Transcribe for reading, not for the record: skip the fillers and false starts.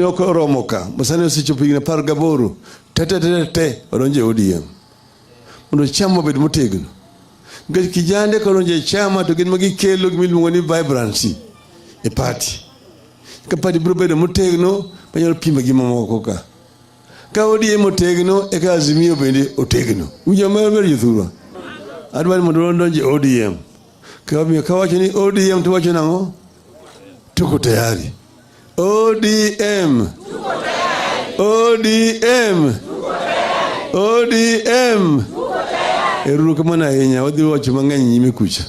Yoko romoka, masani osichopigna par gaboro, te, oronje ODM. Mondo chama bed motegno. Nikech kijande koronje chama to gin magi kelo gimiluongo ni vibrancy e party. Ka party biro bedo motegno, manyalo pimo gi mamoko ka. Ka ODM motegno, e ka Azimio bende otegno. Uja mer yuthuro. Adwani mondo ondonje ODM. Ka wacho ni ODM to wacho nango? Tuko tayari. ODM. ODM. ODM. Eru kamana ahinya, wadhi wacho mang'eny nyime kucha.